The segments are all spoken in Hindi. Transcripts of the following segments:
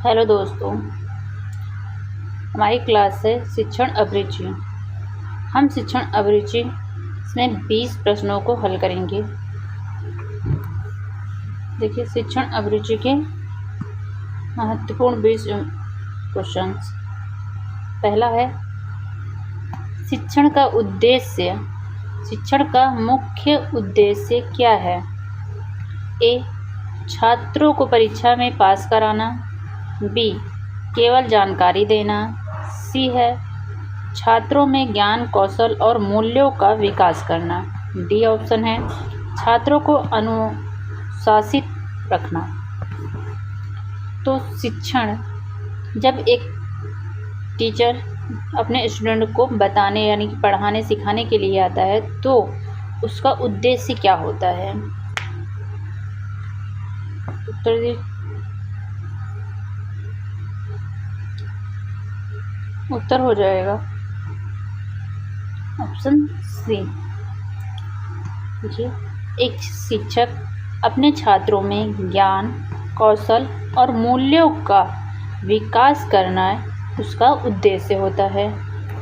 हेलो दोस्तों, हमारी क्लास है शिक्षण अभिरुचि। हम शिक्षण अभिरुचि में 20 प्रश्नों को हल करेंगे। देखिए, शिक्षण अभिरुचि के महत्वपूर्ण 20 क्वेश्चंस। पहला है, शिक्षण का उद्देश्य। शिक्षण का मुख्य उद्देश्य क्या है? ए, छात्रों को परीक्षा में पास कराना। बी, केवल जानकारी देना। सी है, छात्रों में ज्ञान, कौशल और मूल्यों का विकास करना। डी ऑप्शन है, छात्रों को अनुशासित रखना। तो शिक्षण, जब एक टीचर अपने स्टूडेंट को बताने यानी कि पढ़ाने सिखाने के लिए आता है तो उसका उद्देश्य क्या होता है? उत्तर दीजिए। उत्तर हो जाएगा ऑप्शन सी। देखिए, एक शिक्षक अपने छात्रों में ज्ञान, कौशल और मूल्यों का विकास करना उसका उद्देश्य होता है।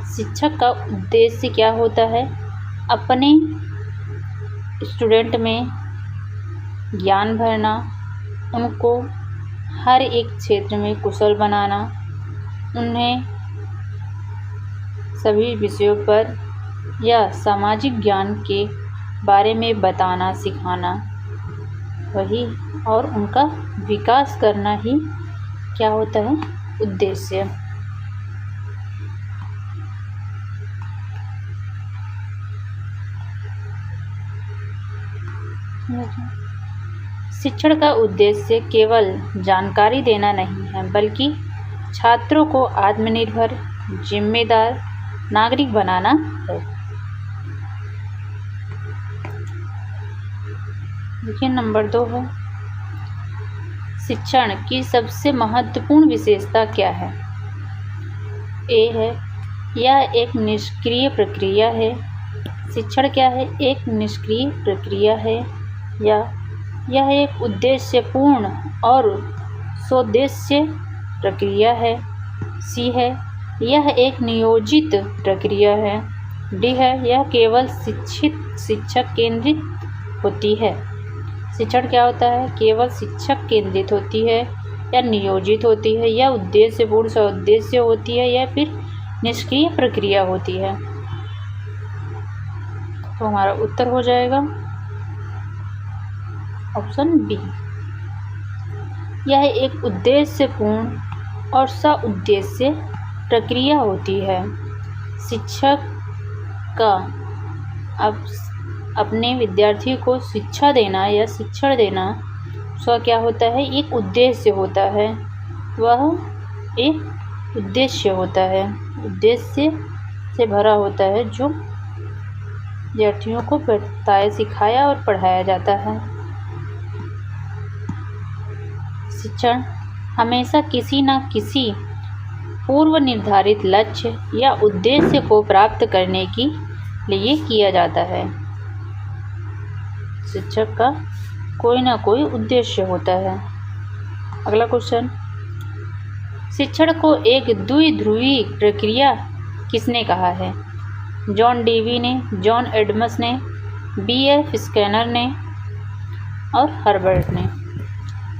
शिक्षक का उद्देश्य क्या होता है? अपने स्टूडेंट में ज्ञान भरना, उनको हर एक क्षेत्र में कुशल बनाना, उन्हें सभी विषयों पर या सामाजिक ज्ञान के बारे में बताना, सिखाना, वही और उनका विकास करना ही क्या होता है? उद्देश्य। शिक्षण का उद्देश्य केवल जानकारी देना नहीं है, बल्कि छात्रों को आत्मनिर्भर, जिम्मेदार नागरिक बनाना है। देखिए, नंबर 2 है, शिक्षण की सबसे महत्वपूर्ण विशेषता क्या है? ए है, यह एक निष्क्रिय प्रक्रिया है। शिक्षण क्या है? एक निष्क्रिय प्रक्रिया है। या यह एक उद्देश्यपूर्ण और स्वोद्देश्य प्रक्रिया है। सी है, यह एक नियोजित प्रक्रिया है। डी है, यह केवल शिक्षक केंद्रित होती है। शिक्षण क्या होता है? केवल शिक्षक केंद्रित होती है, या नियोजित होती है, या उद्देश्यपूर्ण स्वोद्देश्य होती है, या फिर निष्क्रिय प्रक्रिया होती है। तो हमारा उत्तर हो जाएगा ऑप्शन बी। यह एक उद्देश्यपूर्ण और सउद्देश्य प्रक्रिया होती है। शिक्षक का अपने विद्यार्थी को शिक्षा देना या शिक्षण देना उसका क्या होता है? एक उद्देश्य होता है। वह एक उद्देश्य होता है, उद्देश्य से भरा होता है, जो विद्यार्थियों को बताया, सिखाया और पढ़ाया जाता है। शिक्षण हमेशा किसी न किसी पूर्व निर्धारित लक्ष्य या उद्देश्य को प्राप्त करने के लिए किया जाता है। शिक्षक का कोई ना कोई उद्देश्य होता है। अगला क्वेश्चन, शिक्षण को एक द्विध्रुवी प्रक्रिया किसने कहा है? जॉन डेवी ने, जॉन एडम्स ने, B.F. स्किनर ने और हर्बर्ट ने।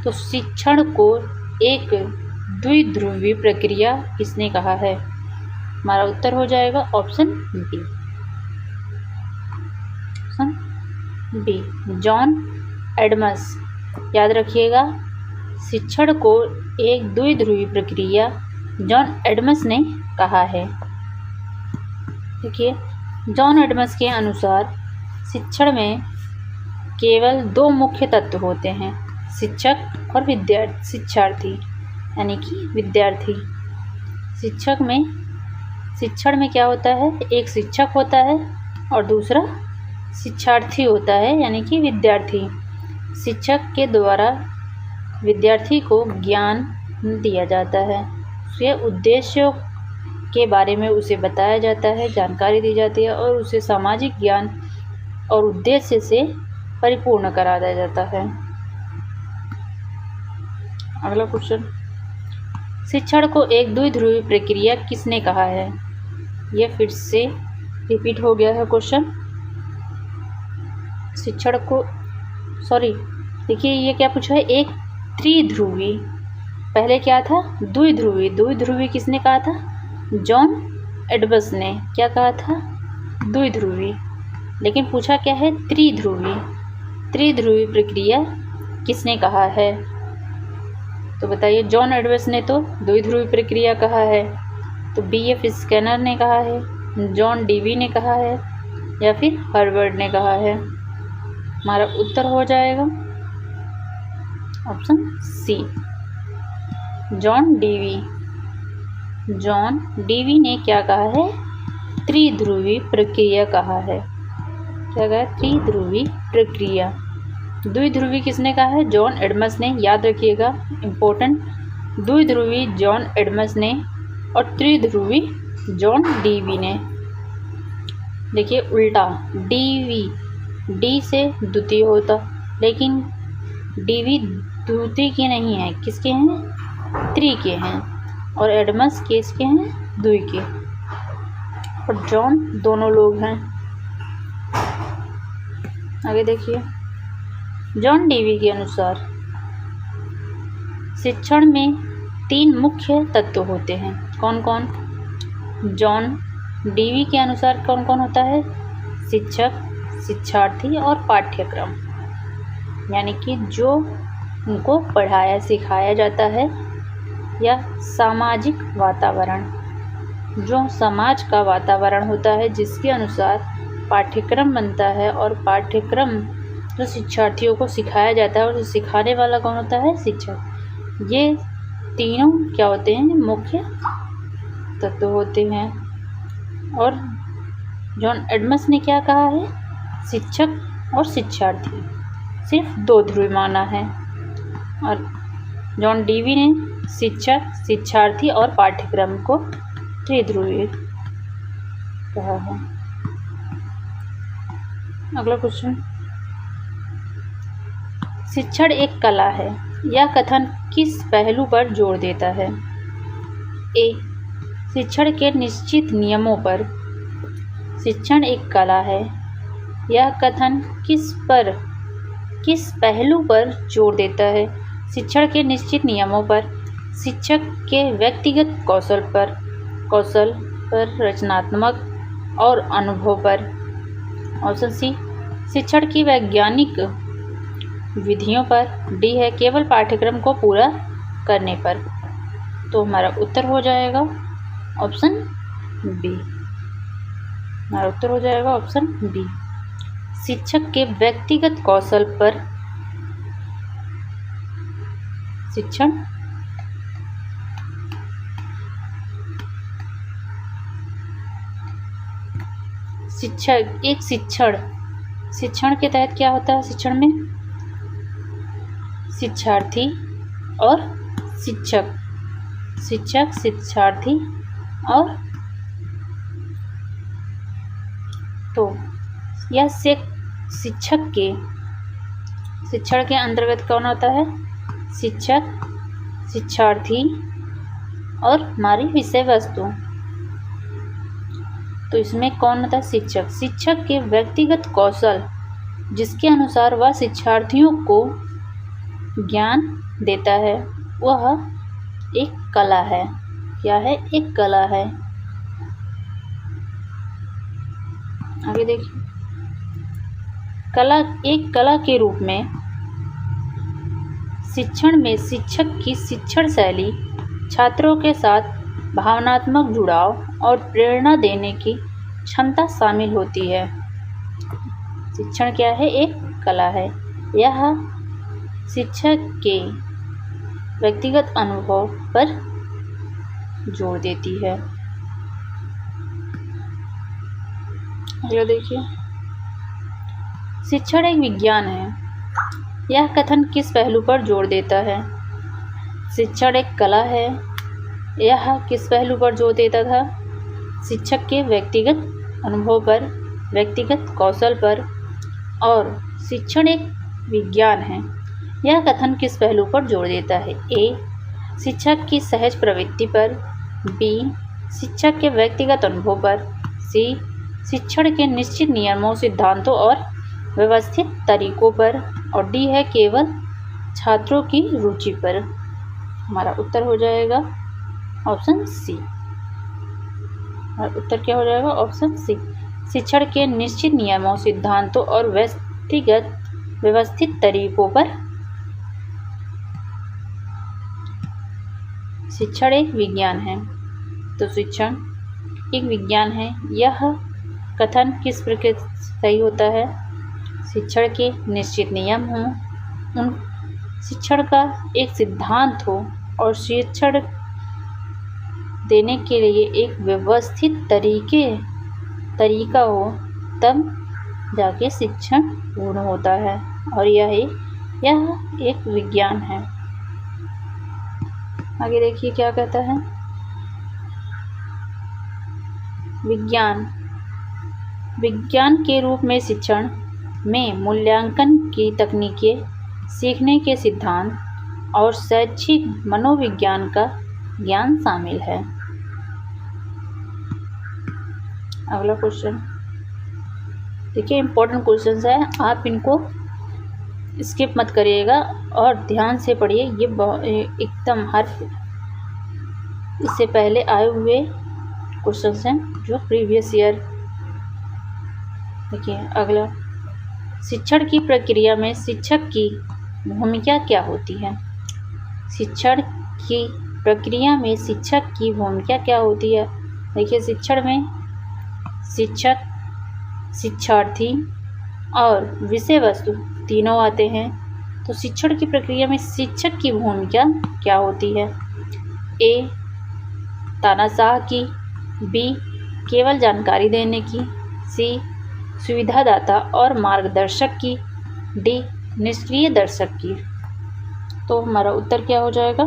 तो शिक्षण को एक द्विध्रुवी प्रक्रिया किसने कहा है? हमारा उत्तर हो जाएगा option B. Option B, John Adams. याद रखिएगा, शिक्षण को एक द्विध्रुवी प्रक्रिया जॉन एडम्स ने कहा है। देखिए, जॉन एडम्स के अनुसार शिक्षण में केवल 2 मुख्य तत्व होते हैं, शिक्षक और शिक्षार्थी, यानी कि विद्यार्थी। शिक्षण में क्या होता है? एक शिक्षक होता है और दूसरा शिक्षार्थी होता है, यानी कि विद्यार्थी। शिक्षक के द्वारा विद्यार्थी को ज्ञान दिया जाता है, उसके उद्देश्यों के बारे में उसे बताया जाता है, जानकारी दी जाती है और उसे सामाजिक ज्ञान और उद्देश्य से परिपूर्ण करा दिया जाता है। अगला क्वेश्चन, शिक्षण को एक द्विध्रुवी प्रक्रिया किसने कहा है? यह फिर से रिपीट हो गया है क्वेश्चन। शिक्षण को देखिए ये क्या पूछा है, एक त्रिध्रुवी, पहले क्या था द्विध्रुवी। द्विध्रुवी किसने कहा था? जॉन एडम्स ने क्या कहा था? द्विध्रुवी। लेकिन पूछा क्या है? त्रिध्रुवी। त्रिध्रुवी प्रक्रिया किसने कहा है? तो बताइए, जॉन एडम्स ने तो द्विध्रुवी प्रक्रिया कहा है, तो BF स्किनर ने कहा है, जॉन डीवी ने कहा है, या फिर हर्बर्ट ने कहा है? हमारा उत्तर हो जाएगा option C, John Dewey. John Dewey ने क्या कहा है? त्रिध्रुवी प्रक्रिया कहा है। क्या कहा? त्रिध्रुवी प्रक्रिया। द्विध्रुवी किसने कहा है? जॉन एडम्स ने। याद रखिएगा, इम्पोर्टेंट, द्विध्रुवी जॉन एडम्स ने और त्रिध्रुवी जॉन डीवी ने। देखिए उल्टा, डीवी डी से द्वितीय होता, लेकिन डीवी द्वितीय के नहीं है, किसके हैं? त्रि के हैं, और एडम्स किसके हैं? द्वि के, और जॉन दोनों लोग हैं। आगे देखिए, जॉन डीवी के अनुसार शिक्षण में 3 मुख्य तत्व होते हैं। कौन कौन? जॉन डीवी के अनुसार कौन कौन होता है? शिक्षक, शिक्षार्थी और पाठ्यक्रम। यानी कि जो उनको पढ़ाया सिखाया जाता है, या सामाजिक वातावरण, जो समाज का वातावरण होता है जिसके अनुसार पाठ्यक्रम बनता है, और पाठ्यक्रम जो शिक्षार्थियों को सिखाया जाता है, और सिखाने वाला कौन होता है? शिक्षक। ये तीनों क्या होते हैं? मुख्य तत्व होते हैं। और जॉन एडम्स ने क्या कहा है? शिक्षक और शिक्षार्थी सिर्फ 2 ध्रुव माना है, और जॉन डीवी ने शिक्षक, शिक्षार्थी और पाठ्यक्रम को त्रिध्रुवी कहा है। अगला क्वेश्चन, शिक्षण एक कला है, यह कथन किस पहलू पर जोर देता है? ए, शिक्षण के निश्चित नियमों पर। शिक्षण एक कला है, यह कथन किस पहलू पर जोर देता है? शिक्षण के निश्चित नियमों पर, शिक्षक के व्यक्तिगत कौशल पर, रचनात्मक और अनुभव पर। ऑप्शन सी, शिक्षण की वैज्ञानिक विधियों पर। डी है, केवल पाठ्यक्रम को पूरा करने पर। तो हमारा उत्तर हो जाएगा ऑप्शन बी। हमारा उत्तर हो जाएगा ऑप्शन बी, शिक्षक के व्यक्तिगत कौशल पर शिक्षण शिक्षण के तहत क्या होता है? शिक्षण में शिक्षार्थी और शिक्षक, शिक्षार्थी और तो यह शिक्षण के अंतर्गत कौन होता है? शिक्षक, शिक्षार्थी और हमारी विषय वस्तु। तो इसमें कौन होता है? शिक्षक। शिक्षक के व्यक्तिगत कौशल जिसके अनुसार वह शिक्षार्थियों को ज्ञान देता है, वह एक कला है। क्या है? एक कला है। आगे देखिए, एक कला के रूप में शिक्षण में शिक्षक की शिक्षण शैली छात्रों के साथ भावनात्मक जुड़ाव और प्रेरणा देने की क्षमता शामिल होती है। शिक्षण क्या है? एक कला है। यह शिक्षक के व्यक्तिगत अनुभव पर जोर देती है। ये देखिए, शिक्षण एक विज्ञान है, यह कथन किस पहलू पर जोर देता है? शिक्षण एक कला है, यह किस पहलू पर जोर देता था? शिक्षक के व्यक्तिगत अनुभव पर, व्यक्तिगत कौशल पर। और शिक्षण एक विज्ञान है, यह कथन किस पहलू पर जोर देता है? ए, शिक्षक की सहज प्रवृत्ति पर, बी शिक्षक के व्यक्तिगत अनुभव पर, सी शिक्षण के निश्चित नियमों, सिद्धांतों और व्यवस्थित तरीकों पर, और डी है केवल छात्रों की रुचि पर। हमारा उत्तर हो जाएगा ऑप्शन सी। हमारा उत्तर क्या हो जाएगा? ऑप्शन सी, शिक्षण के निश्चित नियमों, सिद्धांतों और व्यवस्थित तरीकों पर। शिक्षण एक विज्ञान है, तो शिक्षण एक विज्ञान है, यह कथन किस प्रकार सही होता है? शिक्षण के निश्चित नियम हों, उन शिक्षण का एक सिद्धांत हो और शिक्षण देने के लिए एक व्यवस्थित तरीका हो, तब जाके शिक्षण पूर्ण होता है, और यह एक विज्ञान है। आगे देखिए क्या कहता है। विज्ञान के रूप में शिक्षण में मूल्यांकन की तकनीकें, सीखने के सिद्धांत और शैक्षिक मनोविज्ञान का ज्ञान शामिल है। अगला क्वेश्चन देखिए, इम्पोर्टेंट क्वेश्चंस है, आप इनको स्किप मत करिएगा और ध्यान से पढ़िए। ये एकदम इससे पहले आए हुए क्वेश्चंस हैं जो प्रीवियस ईयर। देखिए अगला, शिक्षण की प्रक्रिया में शिक्षक की भूमिका क्या होती है? शिक्षण की प्रक्रिया में शिक्षक की भूमिका क्या होती है? देखिए शिक्षण में शिक्षक, शिक्षार्थी और विषय वस्तु तीनों आते हैं। तो शिक्षण की प्रक्रिया में शिक्षक की भूमिका क्या होती है? ए तानाशाह की, बी केवल जानकारी देने की, सी सुविधादाता और मार्गदर्शक की, डी निष्क्रिय दर्शक की। तो हमारा उत्तर क्या हो जाएगा?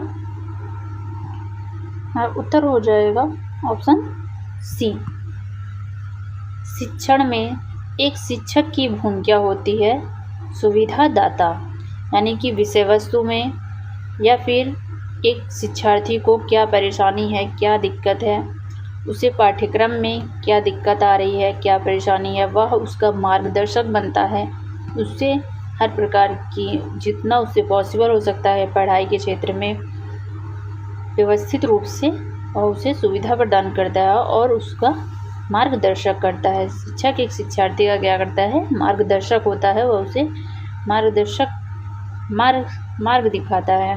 हमारा उत्तर हो जाएगा ऑप्शन सी। शिक्षण में एक शिक्षक की भूमिका होती है सुविधादाता, यानी कि विषय वस्तु में, या फिर एक शिक्षार्थी को क्या परेशानी है, क्या दिक्कत है, उसे पाठ्यक्रम में क्या दिक्कत आ रही है, क्या परेशानी है, वह उसका मार्गदर्शक बनता है। उससे हर प्रकार की जितना उससे पॉसिबल हो सकता है पढ़ाई के क्षेत्र में व्यवस्थित रूप से वह उसे सुविधा प्रदान करता है और उसका मार्गदर्शक करता है। शिक्षक एक शिक्षार्थी का क्या करता है? मार्गदर्शक होता है, वह उसे मार्ग दिखाता है।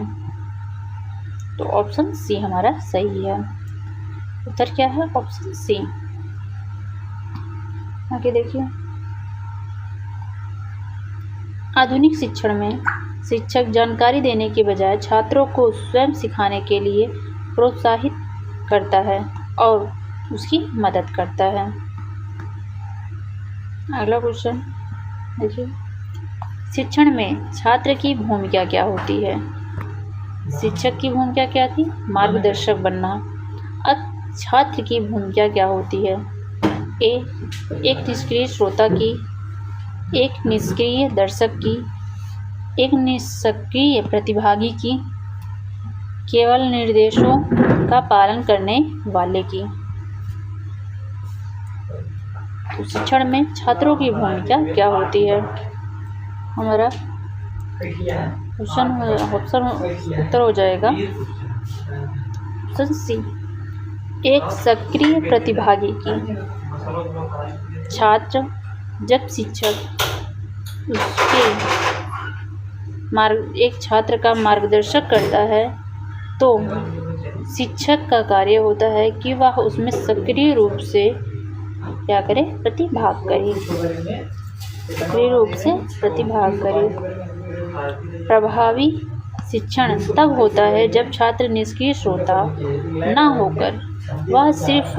तो ऑप्शन सी हमारा सही है। उत्तर क्या है? Option C. आगे देखिए, आधुनिक शिक्षण में शिक्षक जानकारी देने के बजाय छात्रों को स्वयं सिखाने के लिए प्रोत्साहित करता है और उसकी मदद करता है। अगला क्वेश्चन देखिए, शिक्षण में छात्र की भूमिका क्या होती है? शिक्षक की भूमिका क्या थी? मार्गदर्शक बनना। अब छात्र की भूमिका क्या होती है? ए एक निष्क्रिय श्रोता की, एक निष्क्रिय दर्शक की, एक निष्क्रिय प्रतिभागी की, केवल निर्देशों का पालन करने वाले की। तो शिक्षण में छात्रों की भूमिका क्या होती है? हमारा ऑप्शन उत्तर हो जाएगा ऑप्शन सी, एक सक्रिय प्रतिभागी की। छात्र जब शिक्षक एक छात्र का मार्गदर्शक करता है तो शिक्षक का कार्य होता है कि वह उसमें सक्रिय रूप से क्या करे? प्रतिभाग करे। सक्रिय रूप से प्रतिभाग करे। प्रभावी शिक्षण तब होता है जब छात्र निष्क्रिय श्रोता न होकर वह सिर्फ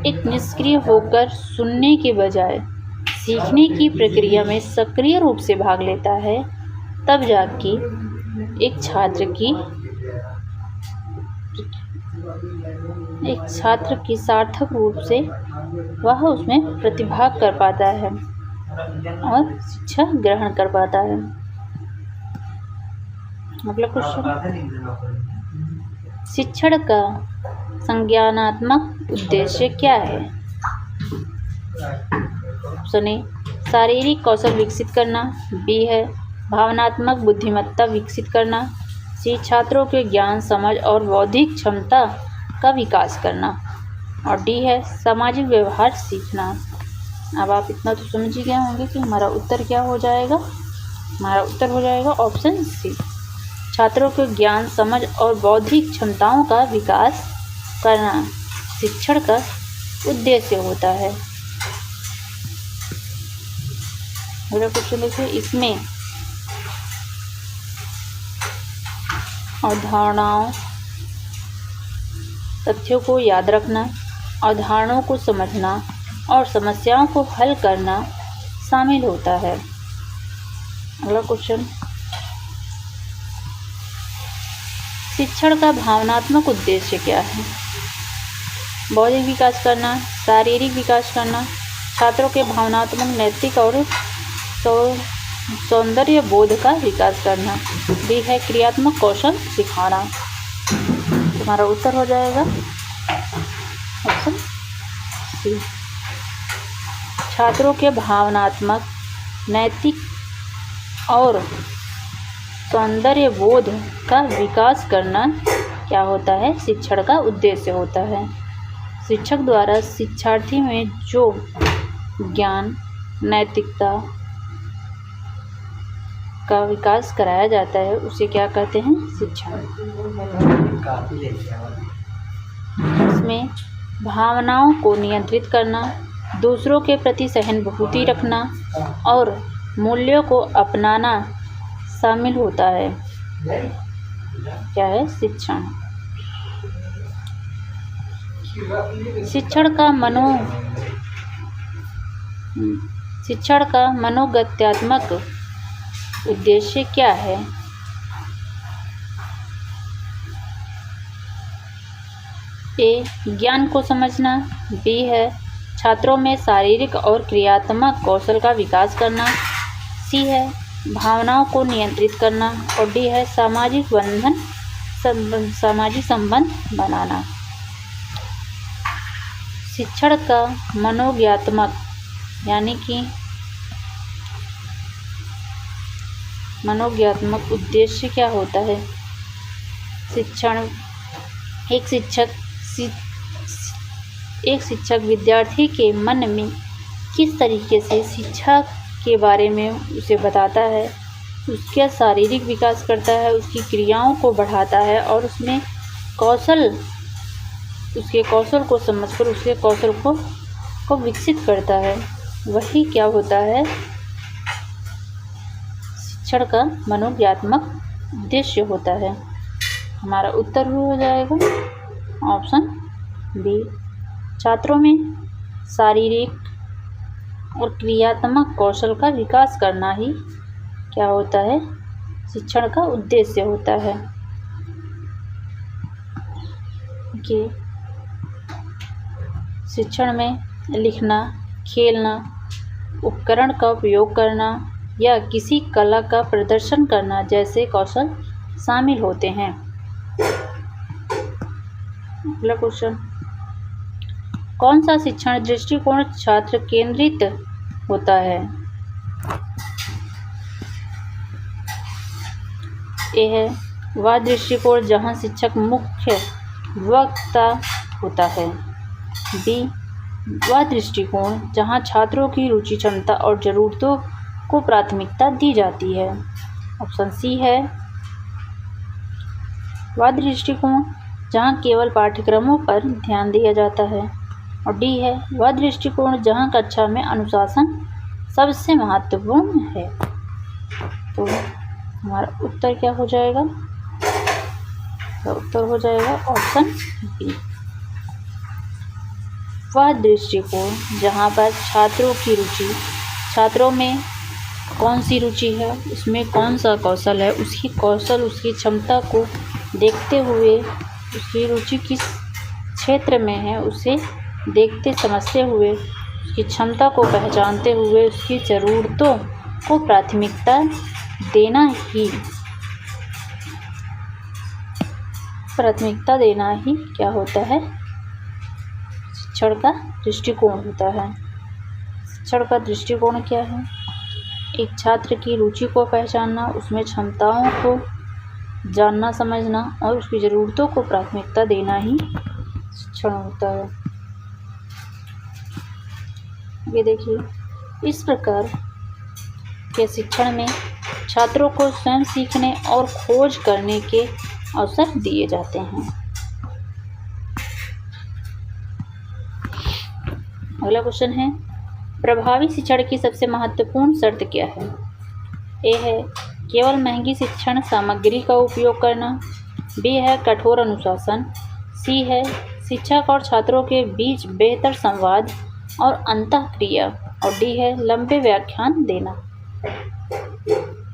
एक निष्क्रिय होकर सुनने के बजाय सीखने की प्रक्रिया में सक्रिय रूप से भाग लेता है। तब जाके एक छात्र की सार्थक रूप से वह उसमें प्रतिभाग कर पाता है और शिक्षा ग्रहण कर पाता है। अगला क्वेश्चन, शिक्षण का संज्ञानात्मक उद्देश्य क्या है? सुने, शारीरिक कौशल विकसित करना। बी है भावनात्मक बुद्धिमत्ता विकसित करना। सी छात्रों के ज्ञान, समझ और बौद्धिक क्षमता का विकास करना। और डी है सामाजिक व्यवहार सीखना। अब आप इतना तो समझ ही गए होंगे कि हमारा उत्तर क्या हो जाएगा। हमारा उत्तर हो जाएगा ऑप्शन सी, छात्रों के ज्ञान, समझ और बौद्धिक क्षमताओं का विकास करना शिक्षण का उद्देश्य होता है। अगला क्वेश्चन देखिए, इसमें अवधारणाओं, तथ्यों को याद रखना, अवधारणाओं को समझना और समस्याओं को हल करना शामिल होता है। अगला क्वेश्चन, शिक्षण का भावनात्मक उद्देश्य क्या है? बौद्धिक विकास करना, शारीरिक विकास करना, छात्रों के भावनात्मक, नैतिक और सौंदर्य बोध का विकास करना। बी है क्रियात्मक कौशल सिखाना। तुम्हारा उत्तर हो जाएगा ऑप्शन सी, छात्रों के भावनात्मक, नैतिक और सौंदर्य बोध का विकास करना क्या होता है? शिक्षण का उद्देश्य होता है। शिक्षक द्वारा शिक्षार्थी में जो ज्ञान, नैतिकता का विकास कराया जाता है उसे क्या कहते हैं? शिक्षण। इसमें भावनाओं को नियंत्रित करना, दूसरों के प्रति सहानुभूति रखना और मूल्यों को अपनाना शामिल होता है। क्या है? शिक्षण। शिक्षण का मनोगत्यात्मक उद्देश्य क्या है? ए ज्ञान को समझना। बी है छात्रों में शारीरिक और क्रियात्मक कौशल का विकास करना। सी है भावनाओं को नियंत्रित करना। और डी है सामाजिक संबंध बनाना। शिक्षण का मनोज्ञात्मक यानी कि मनोज्ञात्मक उद्देश्य क्या होता है? शिक्षण एक शिक्षक विद्यार्थी के मन में किस तरीके से शिक्षा के बारे में उसे बताता है, उसका शारीरिक विकास करता है, उसकी क्रियाओं को बढ़ाता है और उसके कौशल को समझकर उसके कौशल को विकसित करता है। वही क्या होता है? शिक्षण का मनोज्ञात्मक उद्देश्य होता है। हमारा उत्तर हो जाएगा ऑप्शन बी, छात्रों में शारीरिक और क्रियात्मक कौशल का विकास करना ही क्या होता है? शिक्षण का उद्देश्य होता है। कि शिक्षण में लिखना, खेलना, उपकरण का उपयोग करना या किसी कला का प्रदर्शन करना जैसे कौशल शामिल होते हैं। अगला क्वेश्चन, कौन सा शिक्षण दृष्टिकोण छात्र केंद्रित होता है? ए है वह दृष्टिकोण जहां शिक्षक मुख्य वक्ता होता है। बी वह दृष्टिकोण जहां छात्रों की रुचि, क्षमता और ज़रूरतों को प्राथमिकता दी जाती है। ऑप्शन सी है वह दृष्टिकोण जहां केवल पाठ्यक्रमों पर ध्यान दिया जाता है। और डी है वह दृष्टिकोण जहां कक्षा में अनुशासन सबसे महत्वपूर्ण है। तो हमारा उत्तर क्या हो जाएगा? तो उत्तर हो जाएगा ऑप्शन बी, वह दृष्टिकोण जहां पर छात्रों की रुचि, छात्रों में कौन सी रुचि है, उसमें कौन सा कौशल है, उसकी क्षमता को देखते हुए, उसकी रुचि किस क्षेत्र में है उसे देखते समझते हुए, उसकी क्षमता को पहचानते हुए उसकी ज़रूरतों को प्राथमिकता देना ही प्राथमिकता देना ही क्या होता है, शिक्षण का दृष्टिकोण होता है। शिक्षण का दृष्टिकोण क्या है? एक छात्र की रुचि को पहचानना, उसमें क्षमताओं को जानना समझना और उसकी ज़रूरतों को प्राथमिकता देना ही शिक्षण होता है। ये देखिए, इस प्रकार के शिक्षण में छात्रों को स्वयं सीखने और खोज करने के अवसर दिए जाते हैं। अगला क्वेश्चन है, प्रभावी शिक्षण की सबसे महत्वपूर्ण शर्त क्या है? ए है केवल महंगी शिक्षण सामग्री का उपयोग करना, बी है कठोर अनुशासन, सी है शिक्षक और छात्रों के बीच बेहतर संवाद और अंतःक्रिया, और डी है लंबे व्याख्यान देना।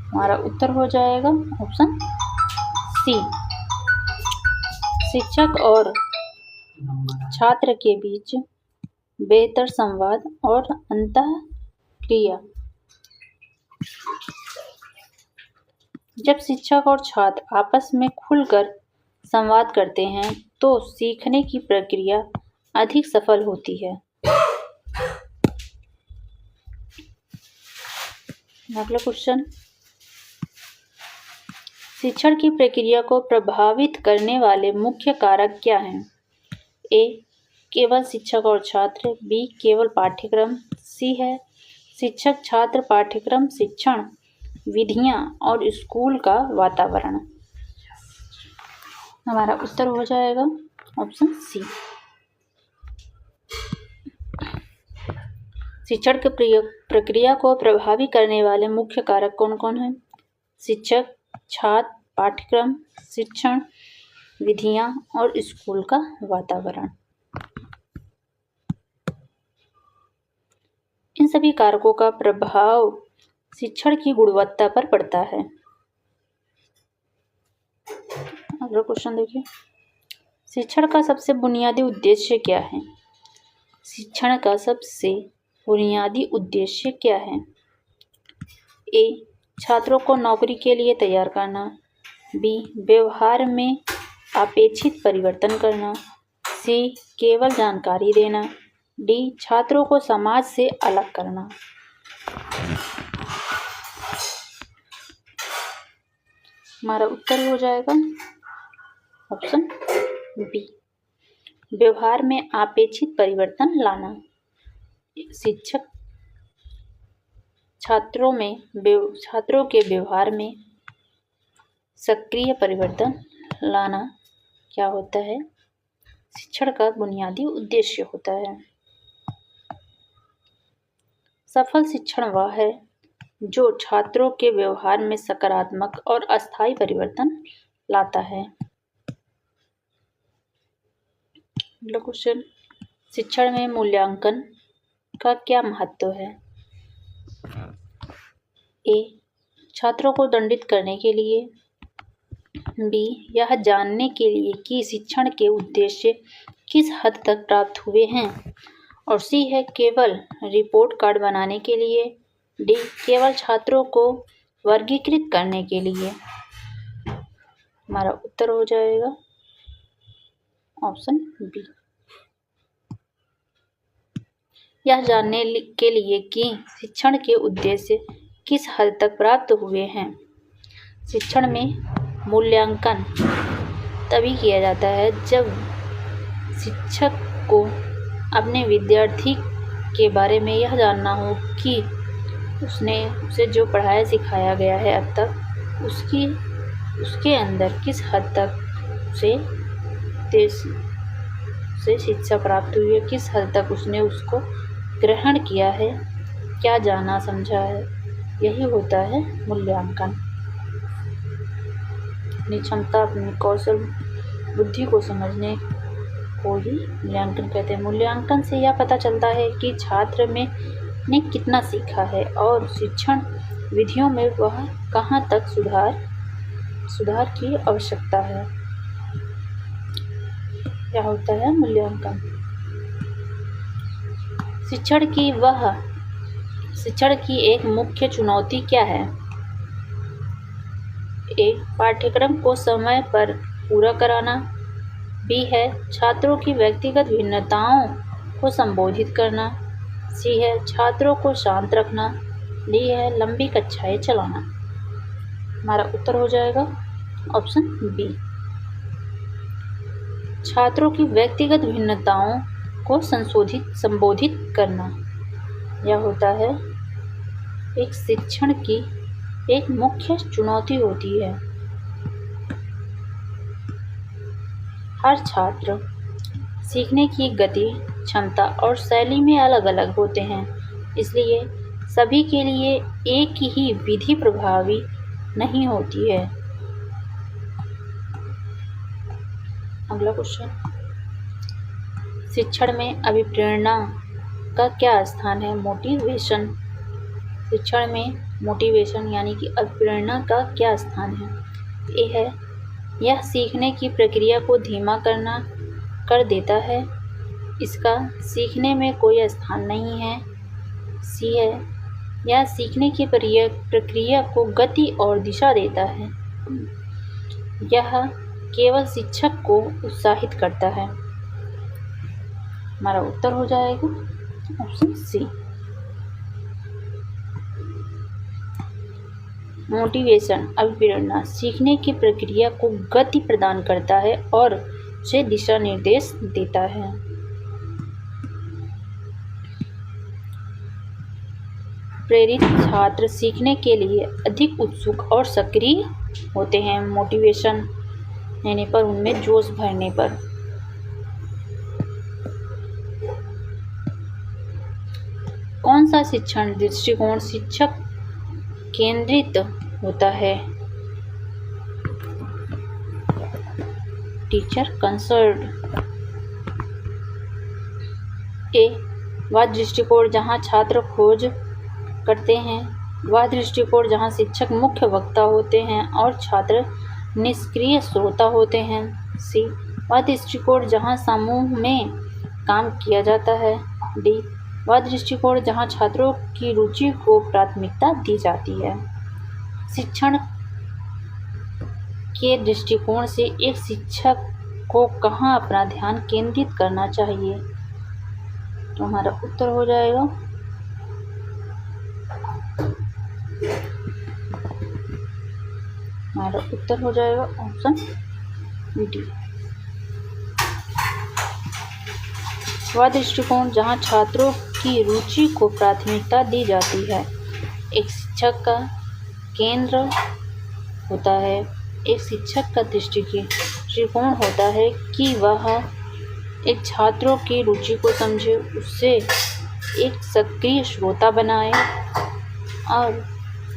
हमारा उत्तर हो जाएगा ऑप्शन सी, शिक्षक और छात्र के बीच बेहतर संवाद और अंतःक्रिया। जब शिक्षक और छात्र आपस में खुलकर संवाद करते हैं तो सीखने की प्रक्रिया अधिक सफल होती है। अगला क्वेश्चन, शिक्षण की प्रक्रिया को प्रभावित करने वाले मुख्य कारक क्या हैं? ए केवल शिक्षक और छात्र, बी केवल पाठ्यक्रम, सी है शिक्षक छात्र पाठ्यक्रम शिक्षण विधियां और स्कूल का वातावरण। हमारा उत्तर हो जाएगा ऑप्शन सी, शिक्षण की प्रक्रिया को प्रभावी करने वाले मुख्य कारक कौन कौन हैं? शिक्षक, छात्र, पाठ्यक्रम, शिक्षण विधियां और स्कूल का वातावरण। इन सभी कारकों का प्रभाव शिक्षण की गुणवत्ता पर पड़ता है। अगला क्वेश्चन देखिए, शिक्षण का सबसे बुनियादी उद्देश्य क्या है? शिक्षण का सबसे बुनियादी उद्देश्य क्या है? ए छात्रों को नौकरी के लिए तैयार करना, बी व्यवहार में अपेक्षित परिवर्तन करना, सी केवल जानकारी देना, डी छात्रों को समाज से अलग करना। हमारा उत्तर हो जाएगा ऑप्शन बी, व्यवहार में अपेक्षित परिवर्तन लाना। शिक्षक छात्रों के व्यवहार में सक्रिय परिवर्तन लाना क्या होता है? शिक्षण का बुनियादी उद्देश्य होता है। सफल शिक्षण वह है जो छात्रों के व्यवहार में सकारात्मक और अस्थायी परिवर्तन लाता है। अगला क्वेश्चन, शिक्षण में मूल्यांकन का क्या महत्व है? ए छात्रों को दंडित करने के लिए, बी यह जानने के लिए कि शिक्षण के उद्देश्य किस हद तक प्राप्त हुए हैं, और सी है केवल रिपोर्ट कार्ड बनाने के लिए, डी केवल छात्रों को वर्गीकृत करने के लिए। हमारा उत्तर हो जाएगा ऑप्शन बी, यह जानने के लिए कि शिक्षण के उद्देश्य किस हद तक प्राप्त हुए हैं। शिक्षण में मूल्यांकन तभी किया जाता है जब शिक्षक को अपने विद्यार्थी के बारे में यह जानना हो कि उसे जो पढ़ाया सिखाया गया है अब तक उसके अंदर किस हद तक उसे शिक्षा प्राप्त हुई है, किस हद तक उसने उसको ग्रहण किया है, क्या जाना समझा है। यही होता है मूल्यांकन। अपनी क्षमता, अपनी कौशल, बुद्धि को समझने को ही मूल्यांकन कहते हैं। मूल्यांकन से यह पता चलता है कि छात्र ने कितना सीखा है और शिक्षण विधियों में वह कहाँ तक सुधार की आवश्यकता है। क्या होता है मूल्यांकन? शिक्षण की एक मुख्य चुनौती क्या है? एक पाठ्यक्रम को समय पर पूरा कराना। बी है छात्रों की व्यक्तिगत भिन्नताओं को संबोधित करना। सी है छात्रों को शांत रखना। डी है लंबी कक्षाएं चलाना। हमारा उत्तर हो जाएगा ऑप्शन बी, छात्रों की व्यक्तिगत भिन्नताओं को संबोधित करना। यह होता है एक शिक्षण की एक मुख्य चुनौती होती है। हर छात्र सीखने की गति, क्षमता और शैली में अलग अलग होते हैं, इसलिए सभी के लिए एक ही विधि प्रभावी नहीं होती है। अगला क्वेश्चन, शिक्षण में अभिप्रेरणा का क्या स्थान है? मोटिवेशन। शिक्षण में मोटिवेशन यानी कि अभिप्रेरणा का क्या स्थान है? ए है यह सीखने की प्रक्रिया को धीमा कर देता है, इसका सीखने में कोई स्थान नहीं है। सी है यह सीखने की प्रक्रिया को गति और दिशा देता है, यह केवल शिक्षक को उत्साहित करता है। हमारा उत्तर हो जाएगा ऑप्शन सी, मोटिवेशन अभिप्रेरणा सीखने की प्रक्रिया को गति प्रदान करता है और उसे दिशा निर्देश देता है। प्रेरित छात्र सीखने के लिए अधिक उत्सुक और सक्रिय होते हैं। मोटिवेशन देने पर, उनमें जोश भरने पर। कौन सा शिक्षण दृष्टिकोण शिक्षक केंद्रित होता है? Teacher concerned. ए वह दृष्टिकोण जहां छात्र खोज करते हैं, वह दृष्टिकोण जहां शिक्षक मुख्य वक्ता होते हैं और छात्र निष्क्रिय श्रोता होते हैं। सी वह दृष्टिकोण जहां समूह में काम किया जाता है। डी वह दृष्टिकोण जहां छात्रों की रुचि को प्राथमिकता दी जाती है। शिक्षण के दृष्टिकोण से एक शिक्षक को कहाँ अपना ध्यान केंद्रित करना चाहिए? तो हमारा उत्तर हो जाएगा ऑप्शन डी, वह दृष्टिकोण जहां छात्रों की रुचि को प्राथमिकता दी जाती है। एक शिक्षक का केंद्र होता है, एक शिक्षक का दृष्टिकोण होता है कि वह एक छात्रों की रुचि को समझे, उससे एक सक्रिय श्रोता बनाए और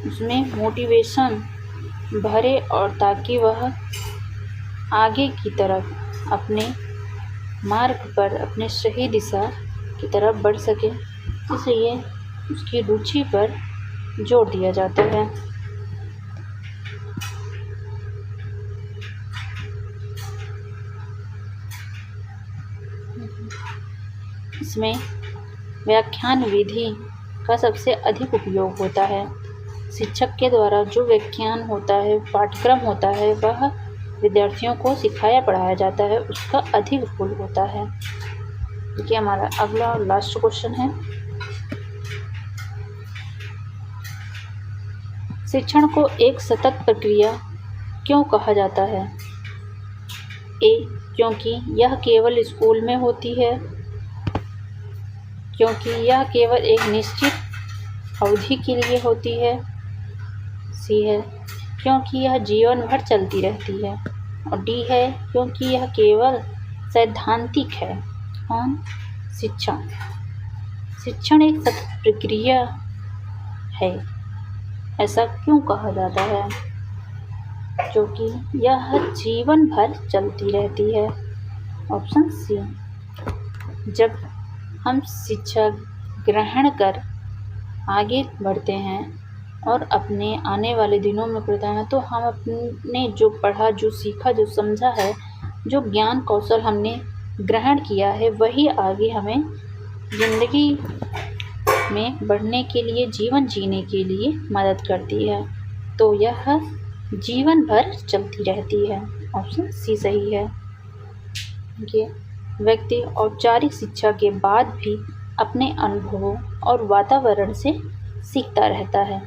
उसमें मोटिवेशन भरे, और ताकि वह आगे की तरफ अपने मार्ग पर, अपने सही दिशा की तरफ बढ़ सके। इसलिए उसकी रुचि पर जोर दिया जाता है। इसमें व्याख्यान विधि का सबसे अधिक उपयोग होता है। शिक्षक के द्वारा जो व्याख्यान होता है, पाठ्यक्रम होता है, वह विद्यार्थियों को सिखाया पढ़ाया जाता है, उसका अधिक रोल होता है। देखिए हमारा अगला और लास्ट क्वेश्चन है, शिक्षण को एक सतत प्रक्रिया क्यों कहा जाता है? ए क्योंकि यह केवल स्कूल में होती है, क्योंकि यह केवल एक निश्चित अवधि के लिए होती है। सी है क्योंकि यह जीवन भर चलती रहती है। और डी है क्योंकि यह केवल सैद्धांतिक है। कौन? शिक्षण। शिक्षण एक सतत प्रक्रिया है, ऐसा क्यों कहा जाता है? क्योंकि यह जीवन भर चलती रहती है। ऑप्शन सी, जब हम शिक्षा ग्रहण कर आगे बढ़ते हैं और अपने आने वाले दिनों में पढ़ते हैं, तो हम अपने जो पढ़ा, जो सीखा, जो समझा है, जो ज्ञान कौशल हमने ग्रहण किया है, वही आगे हमें ज़िंदगी में बढ़ने के लिए, जीवन जीने के लिए मदद करती है। तो यह जीवन भर चलती रहती है। ऑप्शन सी सही है। ये व्यक्ति औपचारिक शिक्षा के बाद भी अपने अनुभवों और वातावरण से सीखता रहता है।